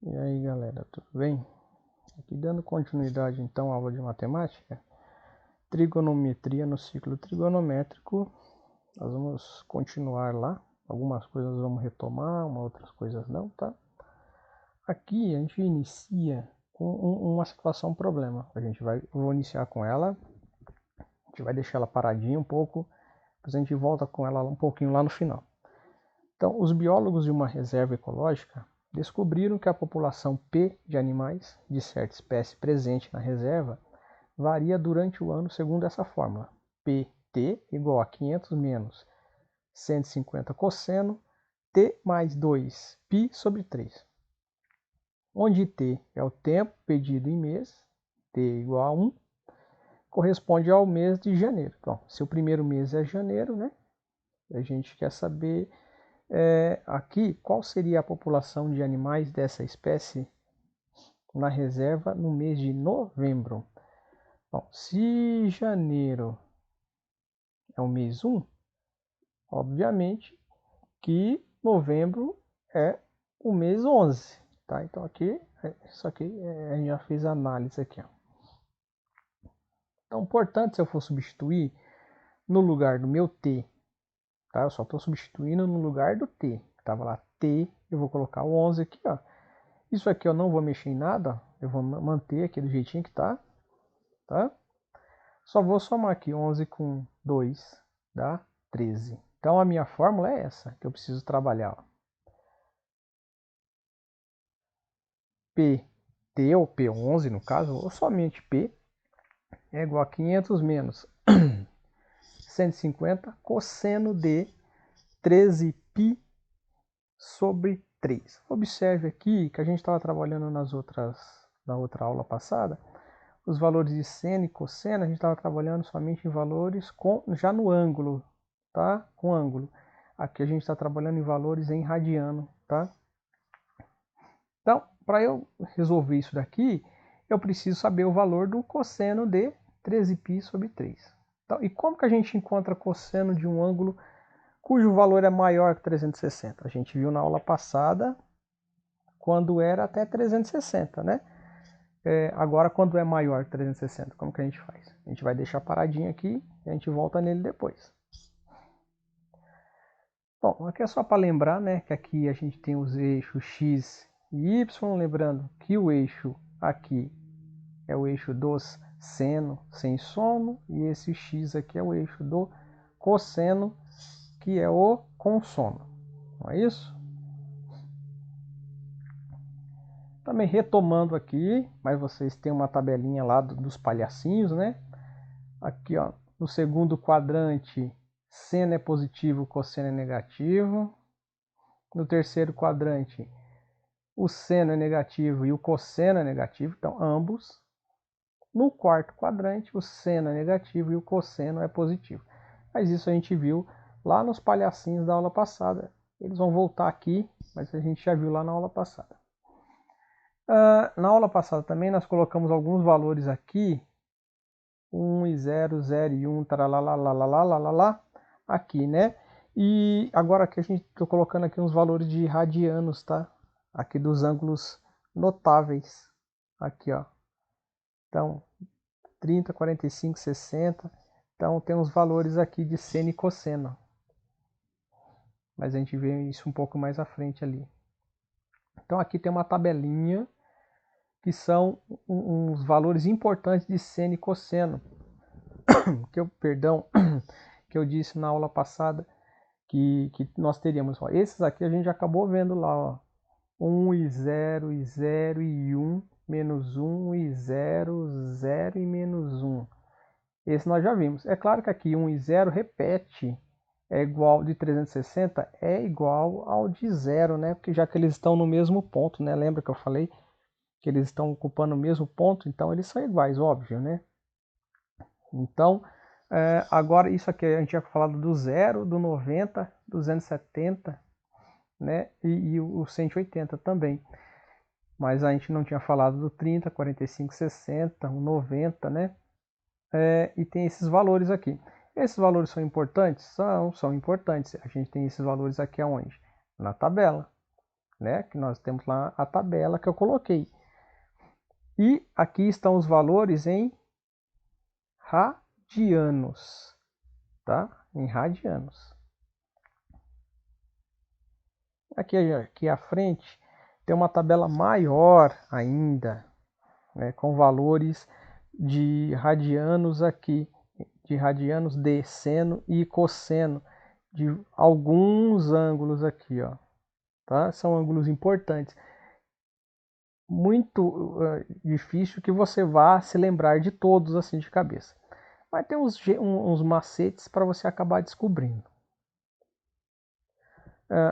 E aí galera, tudo bem? Aqui dando continuidade então à aula de matemática, trigonometria no ciclo trigonométrico. Nós vamos continuar lá, algumas coisas vamos retomar, outras coisas não, tá? Aqui a gente inicia com uma situação problema. Vou iniciar com ela, a gente vai deixar ela paradinha um pouco, depois a gente volta com ela um pouquinho lá no final. Então, os biólogos de uma reserva ecológica descobriram que a população P de animais de certa espécie presente na reserva varia durante o ano segundo essa fórmula: PT igual a 500 menos 150 cosseno T mais 2 π sobre 3, onde T é o tempo medido em mês, T igual a 1, corresponde ao mês de janeiro. Então, se o primeiro mês é janeiro, né? A gente quer saber aqui qual seria a população de animais dessa espécie na reserva no mês de novembro. Bom, se janeiro é o mês 1, obviamente que novembro é o mês 11. Tá? Então aqui, isso aqui a gente já fez a análise aqui. Ó. Então, portanto, se eu for substituir no lugar do meu T, tá? Eu só estou substituindo no lugar do T. Estava lá T, eu vou colocar o 11 aqui, ó. Isso aqui eu não vou mexer em nada, eu vou manter aqui do jeitinho que tá, tá? Só vou somar aqui 11 com 2, dá 13. Então a minha fórmula é essa, que eu preciso trabalhar. Ó. PT, ou P11 no caso, ou somente P, é igual a 500 menos 150 cosseno de 13π sobre 3. Observe aqui que a gente estava trabalhando na outra aula passada, os valores de seno e cosseno, a gente estava trabalhando somente em valores já no ângulo, tá? Com ângulo. Aqui a gente está trabalhando em valores em radiano, tá? Então, para eu resolver isso daqui, eu preciso saber o valor do cosseno de 13π sobre 3. Então, e como que a gente encontra cosseno de um ângulo cujo valor é maior que 360? A gente viu na aula passada quando era até 360, né? Agora, quando é maior que 360, como que a gente faz? A gente vai deixar paradinho aqui e a gente volta nele depois. Bom, aqui é só para lembrar, né, que aqui a gente tem os eixos x e y, lembrando que o eixo aqui é o eixo dos seno sem sono e esse x aqui é o eixo do cosseno, que é o com sono. Não é isso? Também retomando aqui, mas vocês têm uma tabelinha lá dos palhacinhos, né? Aqui, ó, no segundo quadrante, seno é positivo, cosseno é negativo. No terceiro quadrante, o seno é negativo e o cosseno é negativo, então ambos. No quarto quadrante, o seno é negativo e o cosseno é positivo. Mas isso a gente viu lá nos palhacinhos da aula passada. Eles vão voltar aqui, mas a gente já viu lá na aula passada. Na aula passada também nós colocamos alguns valores aqui, 1 e 0, 0 e 1, lá, aqui, né? E agora aqui a gente está colocando aqui uns valores de radianos, tá? Aqui dos ângulos notáveis, aqui, ó. Então, 30, 45, 60. Então, tem uns valores aqui de seno e cosseno. Mas a gente vê isso um pouco mais à frente ali. Então, aqui tem uma tabelinha que são uns valores importantes de seno e cosseno. Que eu disse na aula passada que nós teríamos. Ó, esses aqui a gente já acabou vendo lá, ó. 1 e 0 e 0 e 1, menos 1 e 0, 0 e menos 1. Esse nós já vimos. É claro que aqui 1 e 0 repete, é igual de 360, é igual ao de 0, né? Porque já que eles estão no mesmo ponto, né? Lembra que eu falei que eles estão ocupando o mesmo ponto, então eles são iguais, óbvio, né? Então, agora isso aqui a gente tinha falado do 0, do 90, 270, né? E o 180 também. Mas a gente não tinha falado do 30, 45, 60, o 90, né? E tem esses valores aqui. Esses valores são importantes? São importantes. A gente tem esses valores aqui aonde? Na tabela. né? Que nós temos lá a tabela que eu coloquei. E aqui estão os valores em radianos, tá? Em radianos. Aqui à frente tem uma tabela maior ainda, né? Com valores de radianos aqui, de radianos de seno e cosseno, de alguns ângulos aqui, ó, tá? São ângulos importantes. Muito difícil que você vá se lembrar de todos assim de cabeça. Mas tem uns macetes para você acabar descobrindo.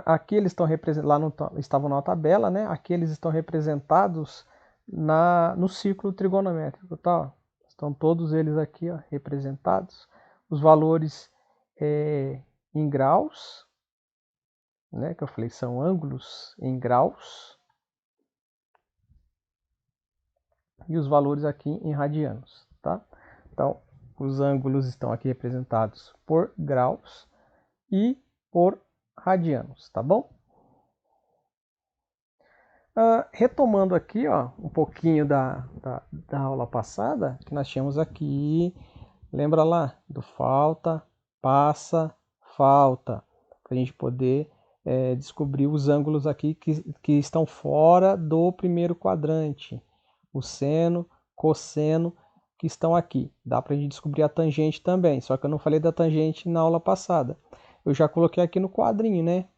Aqui eles estão representados, estavam na tabela, né? Aqui eles estão representados no círculo trigonométrico, tá? Estão todos eles aqui, ó, representados. Os valores em graus, né? Que eu falei são ângulos em graus. E os valores aqui em radianos, tá? Então, os ângulos estão aqui representados por graus e por radianos, tá bom? Retomando aqui, ó, um pouquinho da aula passada, que nós tínhamos aqui, lembra lá do falta, passa, falta, para a gente poder descobrir os ângulos aqui que estão fora do primeiro quadrante. O seno, cosseno, que estão aqui. Dá para a gente descobrir a tangente também, só que eu não falei da tangente na aula passada. Eu já coloquei aqui no quadrinho, né?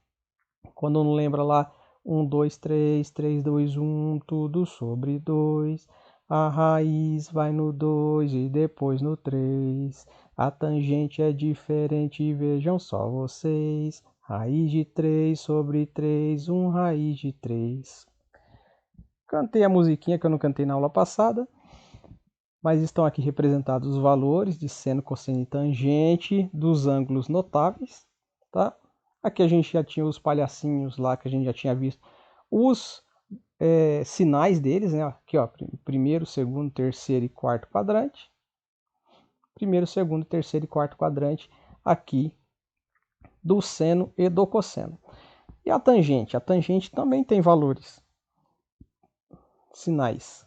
Quando não lembra lá, 1, 2, 3, 3, 2, 1, tudo sobre 2. A raiz vai no 2 e depois no 3. A tangente é diferente, vejam só vocês. Raiz de 3 sobre 3, 1 raiz de 3. Cantei a musiquinha que eu não cantei na aula passada, mas estão aqui representados os valores de seno, cosseno e tangente dos ângulos notáveis, tá? Aqui a gente já tinha os palhacinhos lá que a gente já tinha visto, os sinais deles, né? Aqui, ó, primeiro, segundo, terceiro e quarto quadrante. Primeiro, segundo, terceiro e quarto quadrante aqui do seno e do cosseno. E a tangente? A tangente também tem valores, sinais.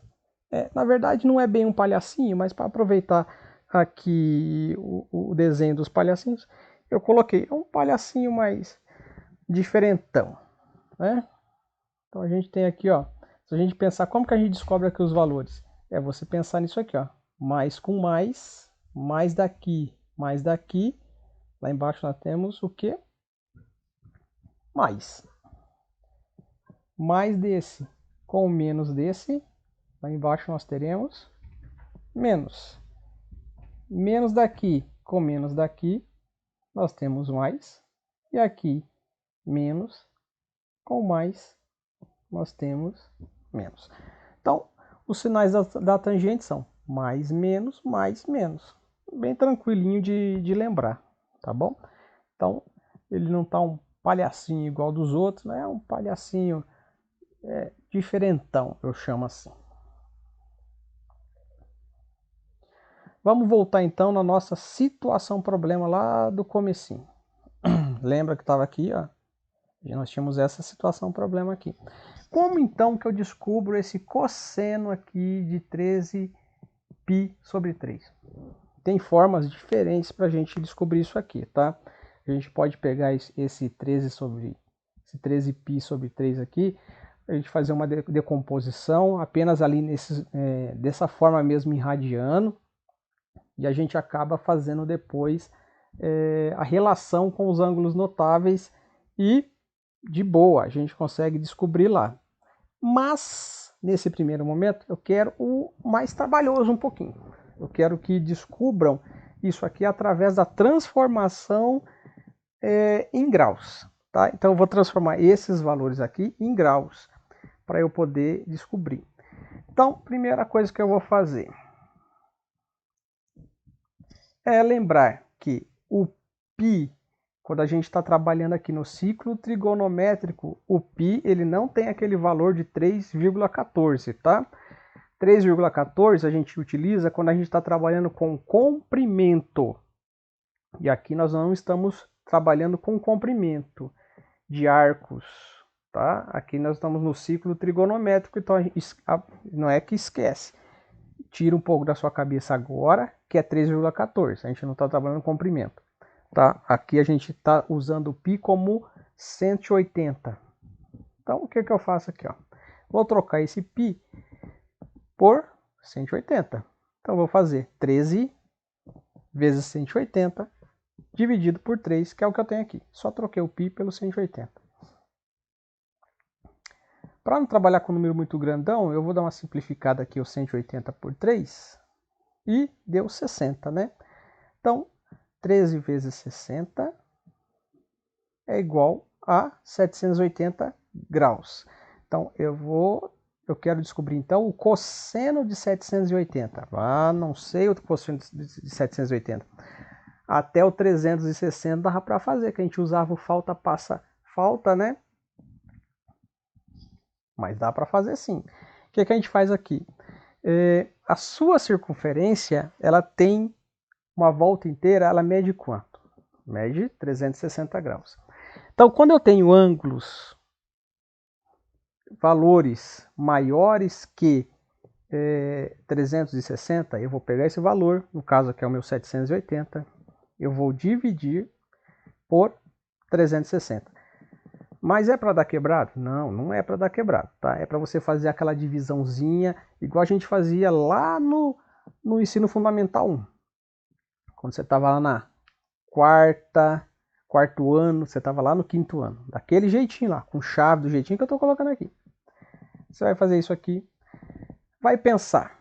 Na verdade não é bem um palhacinho, mas para aproveitar aqui o desenho dos palhacinhos, eu coloquei um palhacinho mais diferentão, né? Então a gente tem aqui, ó, se a gente pensar como que a gente descobre aqui os valores, é você pensar nisso aqui, ó, mais com mais daqui, lá embaixo nós temos o que? Mais desse com menos desse, lá embaixo nós teremos menos. Menos daqui com menos daqui, nós temos mais. E aqui, menos com mais, nós temos menos. Então, os sinais da tangente são mais, menos, bem tranquilinho de lembrar, tá bom? Então, ele não tá um palhacinho igual dos outros, né? É um palhacinho diferentão, eu chamo assim. Vamos voltar então na nossa situação problema lá do comecinho. Lembra que estava aqui, ó? Nós tínhamos essa situação problema aqui. Como então que eu descubro esse cosseno aqui de 13π sobre 3? Tem formas diferentes para a gente descobrir isso aqui, tá? A gente pode pegar esse 13π sobre 3 aqui, a gente fazer uma decomposição apenas ali dessa forma mesmo em radiano, e a gente acaba fazendo depois a relação com os ângulos notáveis e de boa, a gente consegue descobrir lá. Mas, nesse primeiro momento, eu quero o mais trabalhoso um pouquinho. Eu quero que descubram isso aqui através da transformação em graus. Tá? Então, eu vou transformar esses valores aqui em graus para eu poder descobrir. Então, primeira coisa que eu vou fazer é lembrar que o π, quando a gente está trabalhando aqui no ciclo trigonométrico, o π ele não tem aquele valor de 3,14, tá? 3,14 a gente utiliza quando a gente está trabalhando com comprimento. E aqui nós não estamos trabalhando com comprimento de arcos, tá? Aqui nós estamos no ciclo trigonométrico, então não é que esquece. Tira um pouco da sua cabeça agora, que é 3,14. A gente não está trabalhando com comprimento, tá? Aqui a gente está usando o π como 180. Então, o que eu faço aqui, ó? Vou trocar esse π por 180. Então, vou fazer 13 vezes 180 dividido por 3, que é o que eu tenho aqui. Só troquei o π pelo 180. Para não trabalhar com um número muito grandão, eu vou dar uma simplificada aqui, o 180 por 3, e deu 60, né? Então, 13 vezes 60 é igual a 780 graus. Então, eu quero descobrir, então, o cosseno de 780. Ah, não sei o cosseno de 780. Até o 360 dava para fazer, que a gente usava o falta, passa, falta, né? Mas dá para fazer sim. O que a gente faz aqui? A sua circunferência, ela tem uma volta inteira, ela mede quanto? Mede 360 graus. Então, quando eu tenho ângulos, valores maiores que 360, eu vou pegar esse valor, no caso aqui é o meu 780, eu vou dividir por 360. Mas é para dar quebrado? Não, não é para dar quebrado, tá? É para você fazer aquela divisãozinha, igual a gente fazia lá no ensino fundamental 1. Quando você estava lá na quarto ano, você estava lá no quinto ano. Daquele jeitinho lá, com chave, do jeitinho que eu estou colocando aqui. Você vai fazer isso aqui, vai pensar,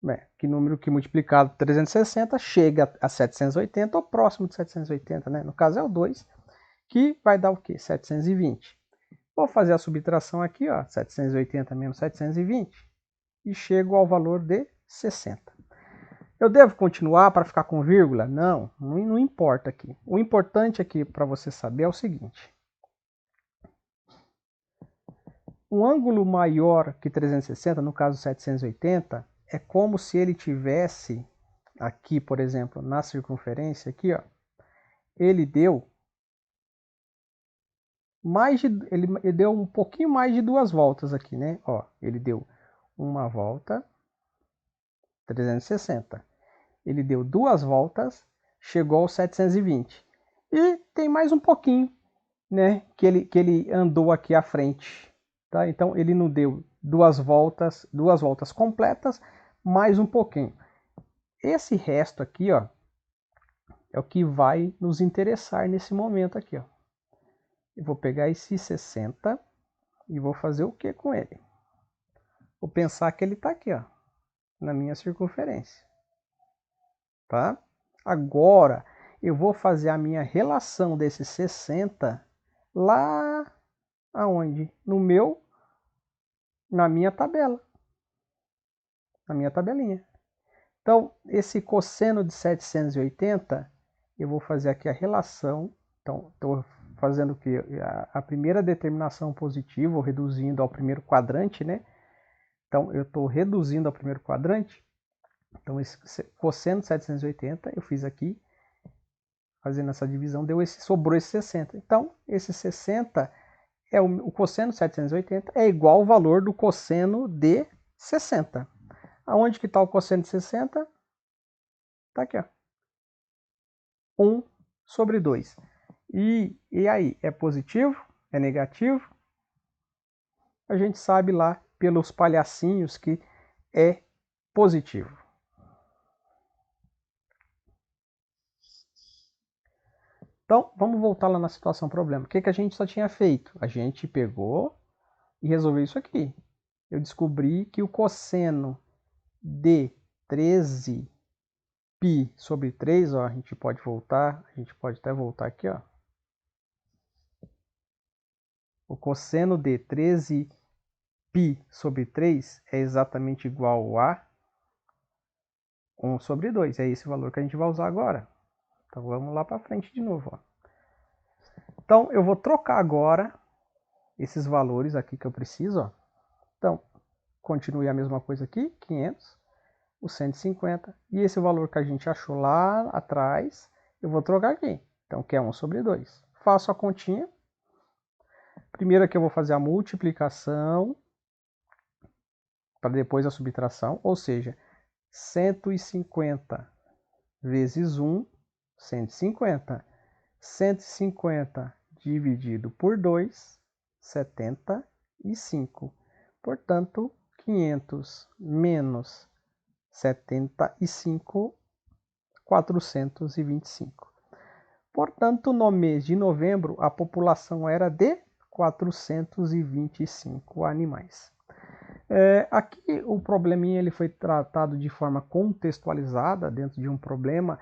né, que número que multiplicado por 360 chega a 780 ou próximo de 780, né? No caso é o 2, que vai dar o quê? 720. Vou fazer a subtração aqui, ó, 780 menos 720, e chego ao valor de 60. Eu devo continuar para ficar com vírgula? Não, não importa aqui. O importante aqui para você saber é o seguinte. Um ângulo maior que 360, no caso 780, é como se ele tivesse aqui, por exemplo, na circunferência aqui, ó, ele deu ele deu um pouquinho mais de 2 voltas aqui, né? Ó, ele deu uma volta 360. Ele deu 2 voltas, chegou aos 720. E tem mais um pouquinho, né, que ele andou aqui à frente, tá? Então ele não deu 2 voltas completas, mais um pouquinho. Esse resto aqui, ó, é o que vai nos interessar nesse momento aqui, ó. Eu vou pegar esse 60 e vou fazer o que com ele? Vou pensar que ele está aqui, ó, na minha circunferência, tá? Agora eu vou fazer a minha relação desse 60 lá aonde? Na minha tabela, na minha tabelinha. Então, esse cosseno de 780, eu vou fazer aqui a relação. Então, estou fazendo o que? A primeira determinação positiva, ou reduzindo ao primeiro quadrante, né? Então, eu estou reduzindo ao primeiro quadrante. Então, esse cosseno de 780, eu fiz aqui, fazendo essa divisão, sobrou esse 60. Então, esse 60 o cosseno de 780 é igual ao valor do cosseno de 60. Aonde que está o cosseno de 60? Está aqui, ó. 1 sobre 2. E aí, é positivo? É negativo? A gente sabe lá pelos palhacinhos que é positivo. Então, vamos voltar lá na situação problema. O que a gente só tinha feito? A gente pegou e resolveu isso aqui. Eu descobri que o cosseno de 13 π sobre 3, ó, a gente pode até voltar aqui, ó. O cosseno de 13 π sobre 3 é exatamente igual a 1 sobre 2. É esse valor que a gente vai usar agora. Então vamos lá para frente de novo, ó. Então eu vou trocar agora esses valores aqui que eu preciso, ó. Então, continue a mesma coisa aqui, 500, o 150, e esse valor que a gente achou lá atrás, eu vou trocar aqui. Então, que é 1 sobre 2. Faço a continha. Primeiro aqui eu vou fazer a multiplicação, para depois a subtração, ou seja, 150 vezes 1, 150. 150 dividido por 2, 75. Portanto, 500 menos 75, 425. Portanto, no mês de novembro, a população era de 425 animais. Aqui o probleminha ele foi tratado de forma contextualizada dentro de um problema,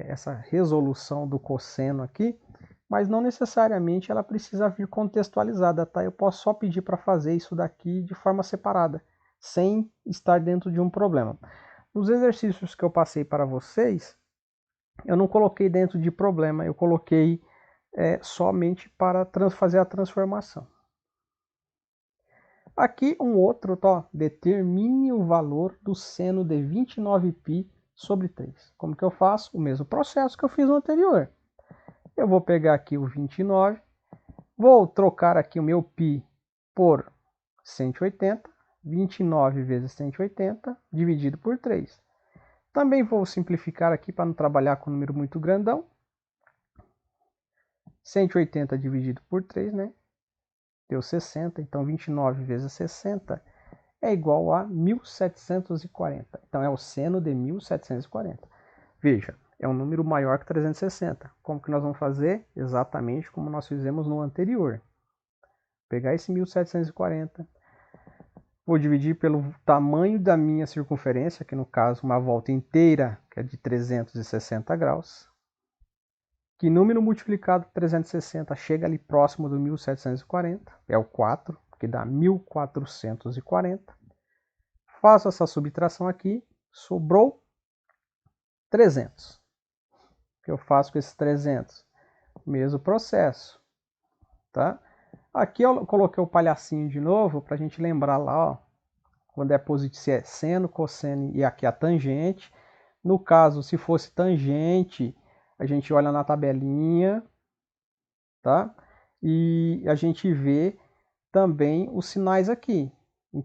essa resolução do cosseno aqui, mas não necessariamente ela precisa vir contextualizada, tá? Eu posso só pedir para fazer isso daqui de forma separada, sem estar dentro de um problema. Nos exercícios que eu passei para vocês, eu não coloquei dentro de problema, eu coloquei somente para fazer a transformação. Aqui um outro, tá? Determine o valor do seno de 29π sobre 3. Como que eu faço? O mesmo processo que eu fiz no anterior. Eu vou pegar aqui o 29, vou trocar aqui o meu π por 180, 29 vezes 180, dividido por 3. Também vou simplificar aqui para não trabalhar com um número muito grandão. 180 dividido por 3, né? Deu 60, então 29 vezes 60 é igual a 1740. Então é o seno de 1740. Veja, é um número maior que 360. Como que nós vamos fazer? Exatamente como nós fizemos no anterior. Pegar esse 1740, vou dividir pelo tamanho da minha circunferência, que no caso uma volta inteira, que é de 360 graus. Que número multiplicado por 360 chega ali próximo do 1740, é o 4, que dá 1440. Faço essa subtração aqui, sobrou 300. O que eu faço com esses 300? Mesmo processo, tá? Aqui eu coloquei o palhacinho de novo para a gente lembrar lá, ó, quando é positivo, se é seno, cosseno e aqui a tangente. No caso, se fosse tangente, a gente olha na tabelinha, tá? E a gente vê também os sinais aqui,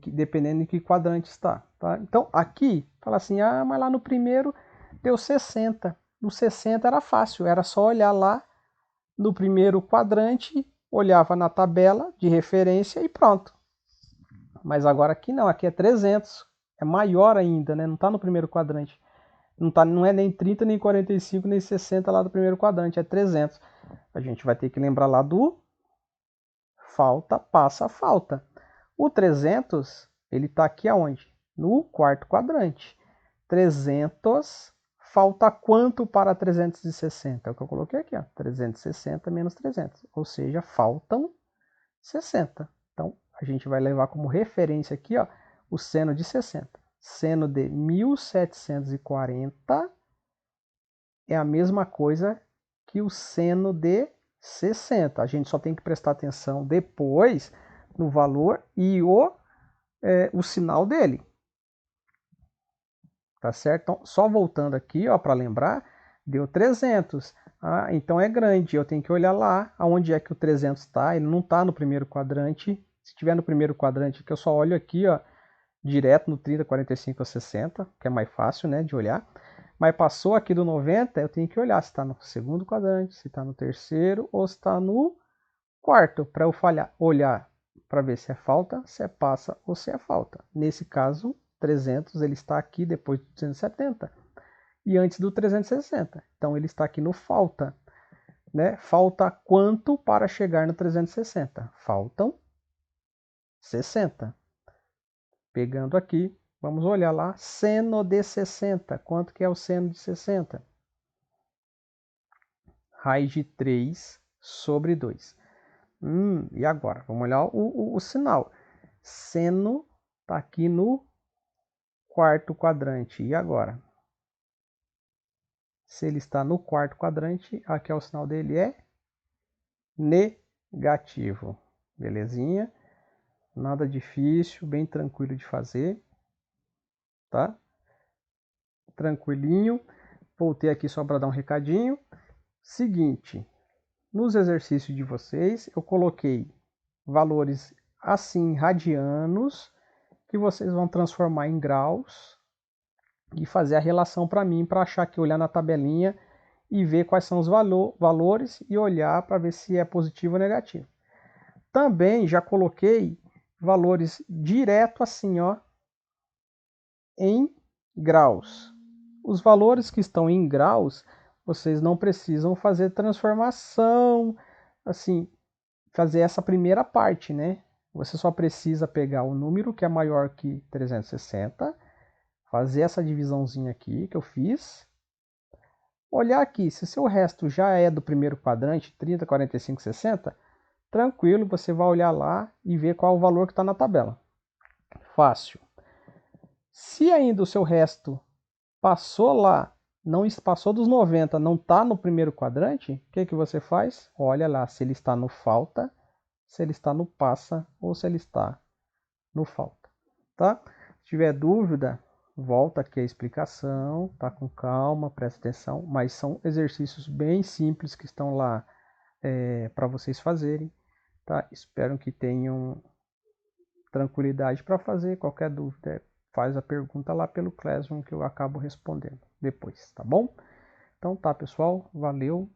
dependendo em que quadrante está, tá? Então, aqui, fala assim, mas lá no primeiro deu 60. No 60 era fácil, era só olhar lá no primeiro quadrante, olhava na tabela de referência e pronto. Mas agora aqui não, aqui é 300, é maior ainda, né? Não está no primeiro quadrante. Não é nem 30, nem 45, nem 60 lá do primeiro quadrante, é 300. A gente vai ter que lembrar lá do falta, passa, falta. O 300, ele está aqui aonde? No quarto quadrante. 300, falta quanto para 360? É o que eu coloquei aqui, ó. 360 menos 300, ou seja, faltam 60. Então, a gente vai levar como referência aqui, ó, o seno de 60. Seno de 1740 é a mesma coisa que o seno de 60. A gente só tem que prestar atenção depois no valor e o sinal dele. Tá certo? Então, só voltando aqui, ó, para lembrar, deu 300. Então é grande, eu tenho que olhar lá aonde é que o 300 está. Ele não está no primeiro quadrante. Se tiver no primeiro quadrante, que eu só olho aqui, ó, direto no 30, 45 ou 60, que é mais fácil, né, de olhar. Mas passou aqui do 90, eu tenho que olhar se está no segundo quadrante, se está no terceiro ou se está no quarto, para eu olhar para ver se é falta, se é passa ou se é falta. Nesse caso, 300 ele está aqui depois do 270 e antes do 360. Então ele está aqui no falta, né? Falta quanto para chegar no 360? Faltam 60. Pegando aqui, vamos olhar lá, seno de 60. Quanto que é o seno de 60? Raiz de 3 sobre 2. E agora? Vamos olhar o sinal. Seno está aqui no quarto quadrante. E agora? Se ele está no quarto quadrante, aqui é o sinal dele, é negativo. Belezinha? Nada difícil, bem tranquilo de fazer. Tá? Tranquilinho. Voltei aqui só para dar um recadinho. Seguinte, nos exercícios de vocês, eu coloquei valores assim radianos que vocês vão transformar em graus e fazer a relação para mim, para achar que olhar na tabelinha e ver quais são os valores e olhar para ver se é positivo ou negativo. Também já coloquei valores direto assim, ó, em graus. Os valores que estão em graus, vocês não precisam fazer transformação, assim, fazer essa primeira parte, né? Você só precisa pegar o número que é maior que 360, fazer essa divisãozinha aqui que eu fiz, olhar aqui, se seu resto já é do primeiro quadrante, 30, 45, 60, tranquilo, você vai olhar lá e ver qual é o valor que está na tabela. Fácil. Se ainda o seu resto passou lá, não passou dos 90, não está no primeiro quadrante, o que você faz? Olha lá se ele está no falta, se ele está no passa ou se ele está no falta, tá? Se tiver dúvida, volta aqui a explicação, tá? Com calma, presta atenção, mas são exercícios bem simples que estão lá para vocês fazerem, tá? Espero que tenham tranquilidade para fazer. Qualquer dúvida, faz a pergunta lá pelo Classroom que eu acabo respondendo depois, tá bom? Então tá, pessoal, valeu.